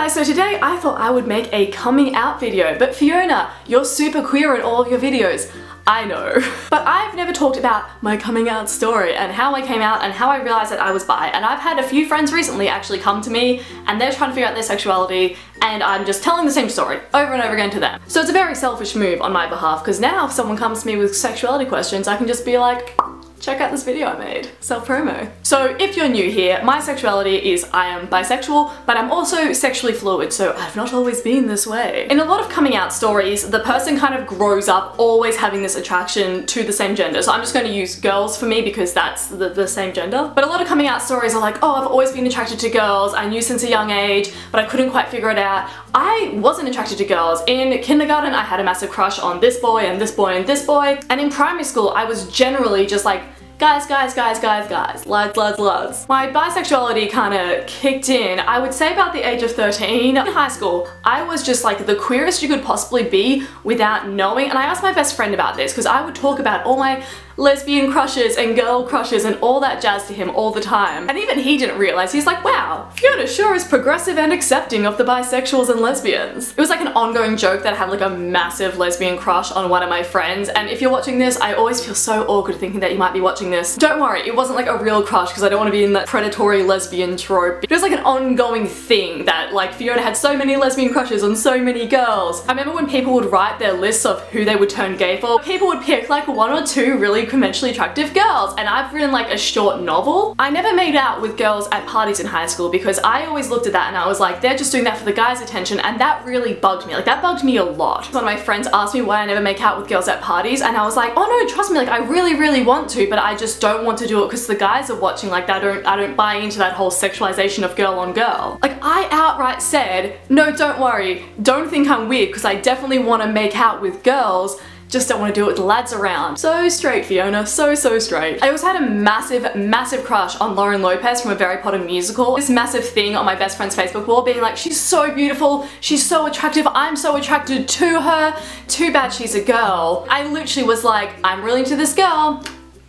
guys, so today I thought I would make a coming out video, but Fiona, you're super queer in all of your videos. I know. But I've never talked about my coming out story and how I came out and how I realized that I was bi, and I've had a few friends recently actually come to me and they're trying to figure out their sexuality and I'm just telling the same story over and over again to them. So it's a very selfish move on my behalf, because now if someone comes to me with sexuality questions, I can just be like, check out this video I made. Self-promo. So if you're new here, my sexuality is I am bisexual, but I'm also sexually fluid, so I've not always been this way. In a lot of coming out stories, the person kind of grows up always having this attraction to the same gender. So I'm just going to use girls for me because that's the same gender. But a lot of coming out stories are like, oh, I've always been attracted to girls, I knew since a young age, but I couldn't quite figure it out. I wasn't attracted to girls. In kindergarten, I had a massive crush on this boy and this boy and this boy. And in primary school, I was generally just like, guys, lads. My bisexuality kind of kicked in, I would say about the age of 13. In high school, I was just like the queerest you could possibly be without knowing, and I asked my best friend about this because I would talk about all my lesbian crushes and girl crushes and all that jazz to him all the time. And even he didn't realize. He's like, wow, Fiona sure is progressive and accepting of the bisexuals and lesbians. It was like an ongoing joke that I had like a massive lesbian crush on one of my friends, and if you're watching this, I always feel so awkward thinking that you might be watching this. Don't worry, it wasn't like a real crush because I don't want to be in that predatory lesbian trope. It was like an ongoing thing that like Fiona had so many lesbian crushes on so many girls. I remember when people would write their lists of who they would turn gay for, people would pick like one or two really conventionally attractive girls, and I've written like a short novel. I never made out with girls at parties in high school because I always looked at that and I was like, they're just doing that for the guys' attention, and that really bugged me. Like that bugged me a lot. One of my friends asked me why I never make out with girls at parties, and I was like, oh no, trust me, like I really want to, but I just don't want to do it because the guys are watching. Like I don't buy into that whole sexualization of girl on girl. Like I outright said, no, don't worry, don't think I'm weird because I definitely want to make out with girls, just don't want to do it with lads around. So straight, Fiona, so straight. I also had a massive crush on Lauren Lopez from A Very Potter Musical. This massive thing on my best friend's Facebook wall being like, she's so beautiful, she's so attractive, I'm so attracted to her, too bad she's a girl. I literally was like, I'm really into this girl,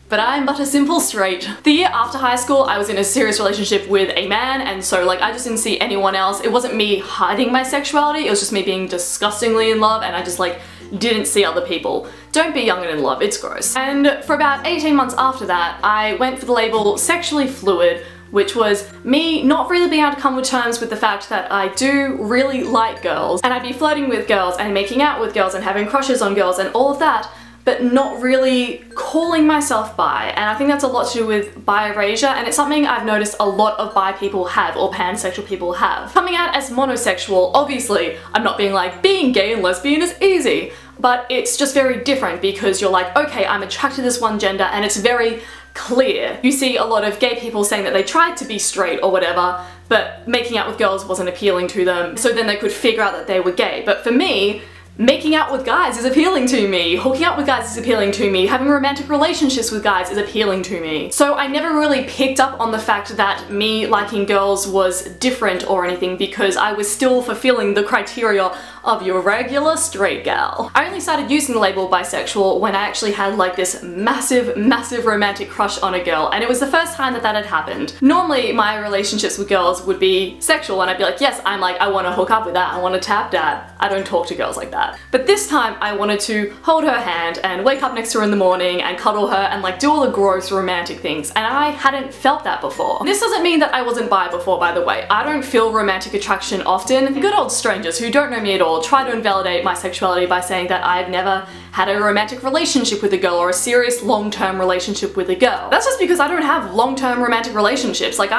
but I'm but a simple straight. The year after high school, I was in a serious relationship with a man, and so like I just didn't see anyone else. It wasn't me hiding my sexuality, it was just me being disgustingly in love, and I just like didn't see other people. Don't be young and in love, it's gross. And for about 18 months after that, I went for the label sexually fluid, which was me not really being able to come to terms with the fact that I do really like girls, and I'd be flirting with girls and making out with girls and having crushes on girls and all of that, but not really calling myself bi. And I think that's a lot to do with bi erasure, and it's something I've noticed a lot of bi people have, or pansexual people have. Coming out as monosexual, obviously, I'm not being like, being gay and lesbian is easy, but it's just very different because you're like, okay, I'm attracted to this one gender, and it's very clear. You see a lot of gay people saying that they tried to be straight or whatever, but making out with girls wasn't appealing to them, so then they could figure out that they were gay. But for me, making out with guys is appealing to me, hooking up with guys is appealing to me, having romantic relationships with guys is appealing to me. So I never really picked up on the fact that me liking girls was different or anything because I was still fulfilling the criteria of your regular straight gal. I only started using the label bisexual when I actually had like this massive romantic crush on a girl, and it was the first time that that had happened. Normally my relationships with girls would be sexual and I'd be like, yes, I'm like, I want to hook up with that, I want to tap that. I don't talk to girls like that. But this time I wanted to hold her hand and wake up next to her in the morning and cuddle her and like do all the gross romantic things, and I hadn't felt that before. This doesn't mean that I wasn't bi before, by the way. I don't feel romantic attraction often. Good old strangers who don't know me at all try to invalidate my sexuality by saying that I've never had a romantic relationship with a girl or a serious long-term relationship with a girl. That's just because I don't have long-term romantic relationships. Like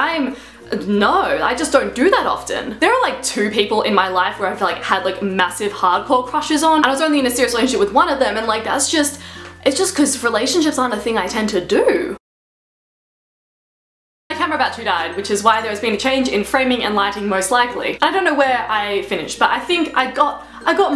no, I just don't do that often. There are like two people in my life where I've like had like massive hardcore crushes on, and I was only in a serious relationship with one of them, and like that's just, it's just because relationships aren't a thing I tend to do. My camera battery died, which is why there has been a change in framing and lighting most likely. I don't know where I finished, but I think I got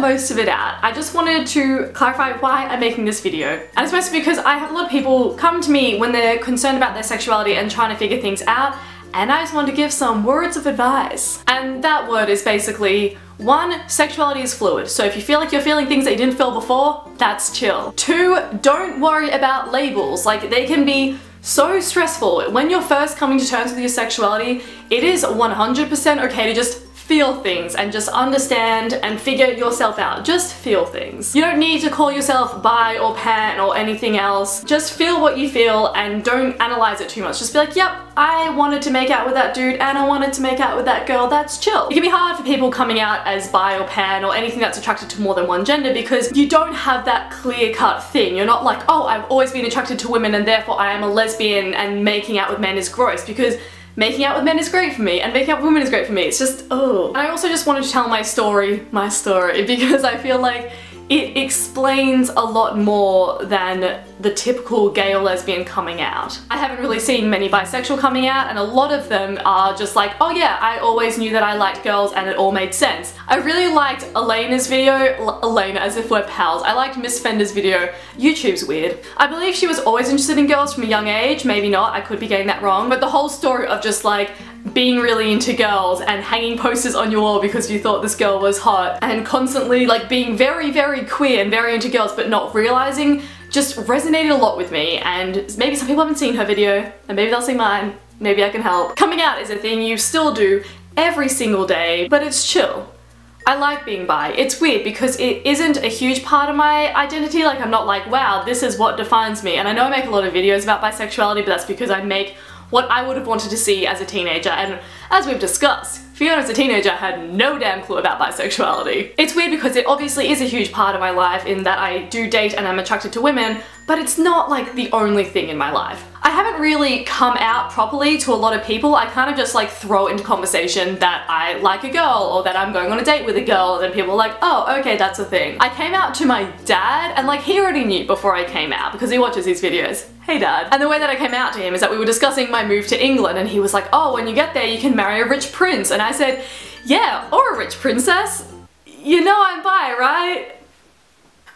most of it out. I just wanted to clarify why I'm making this video. And it's mostly because I have a lot of people come to me when they're concerned about their sexuality and trying to figure things out, and I just wanted to give some words of advice. And that word is basically, 1, sexuality is fluid, so if you feel like you're feeling things that you didn't feel before, that's chill. 2, don't worry about labels. Like, they can be so stressful. When you're first coming to terms with your sexuality, it is 100% okay to just feel things and just understand and figure yourself out. Just feel things. You don't need to call yourself bi or pan or anything else. Just feel what you feel and don't analyze it too much. Just be like, yep, I wanted to make out with that dude and I wanted to make out with that girl. That's chill. It can be hard for people coming out as bi or pan or anything that's attracted to more than one gender because you don't have that clear-cut thing. You're not like, oh, I've always been attracted to women and therefore I am a lesbian and making out with men is gross, because making out with men is great for me and making out with women is great for me. It's just, oh. And I also just wanted to tell my story, because I feel like it explains a lot more than the typical gay or lesbian coming out. I haven't really seen many bisexual coming out, and a lot of them are just like, oh yeah, I always knew that I liked girls and it all made sense. I really liked Elena's video, Elena as if we're pals. I liked Miss Fender's video. YouTube's weird. I believe she was always interested in girls from a young age, maybe not, I could be getting that wrong, but the whole story of just like being really into girls and hanging posters on your wall because you thought this girl was hot and constantly like being very, very queer and very into girls but not realizing just resonated a lot with me. And maybe some people haven't seen her video and maybe they'll see mine. Maybe I can help. Coming out is a thing you still do every single day, but it's chill. I like being bi. It's weird because it isn't a huge part of my identity. Like, I'm not like, wow, this is what defines me. And I know I make a lot of videos about bisexuality, but that's because I make what I would have wanted to see as a teenager, and as we've discussed, Fiona as a teenager had no damn clue about bisexuality. It's weird because it obviously is a huge part of my life in that I do date and I'm attracted to women, but it's not like the only thing in my life. I haven't really come out properly to a lot of people. I kind of just like throw into conversation that I like a girl or that I'm going on a date with a girl, and then people are like, oh, okay, that's a thing. I came out to my dad and like he already knew before I came out because he watches these videos. Hey dad. And the way that I came out to him is that we were discussing my move to England and he was like, oh, when you get there you can marry a rich prince. And I said, yeah, or a rich princess. You know I'm bi, right?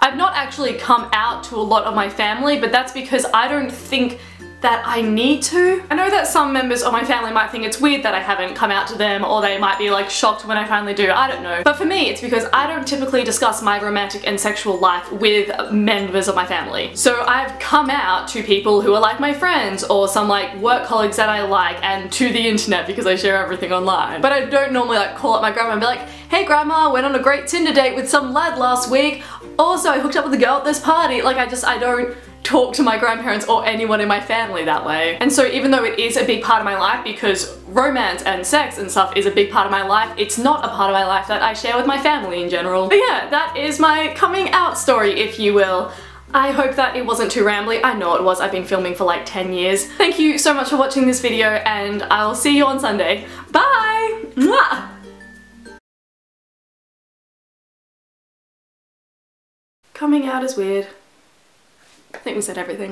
I've not actually come out to a lot of my family, but that's because I don't think that I need to. I know that some members of my family might think it's weird that I haven't come out to them, or they might be like shocked when I finally do, I don't know. But for me it's because I don't typically discuss my romantic and sexual life with members of my family. So I've come out to people who are like my friends or some like work colleagues that I like, and to the internet because I share everything online. But I don't normally like call up my grandma and be like, hey grandma, went on a great Tinder date with some lad last week. Also I hooked up with a girl at this party. Like I don't talk to my grandparents or anyone in my family that way. And so even though it is a big part of my life, because romance and sex and stuff is a big part of my life, it's not a part of my life that I share with my family in general. But yeah, that is my coming out story, if you will. I hope that it wasn't too rambly. I know it was. I've been filming for like 10 years. Thank you so much for watching this video, and I'll see you on Sunday. Bye! Mwah! Coming out is weird. I think we said everything.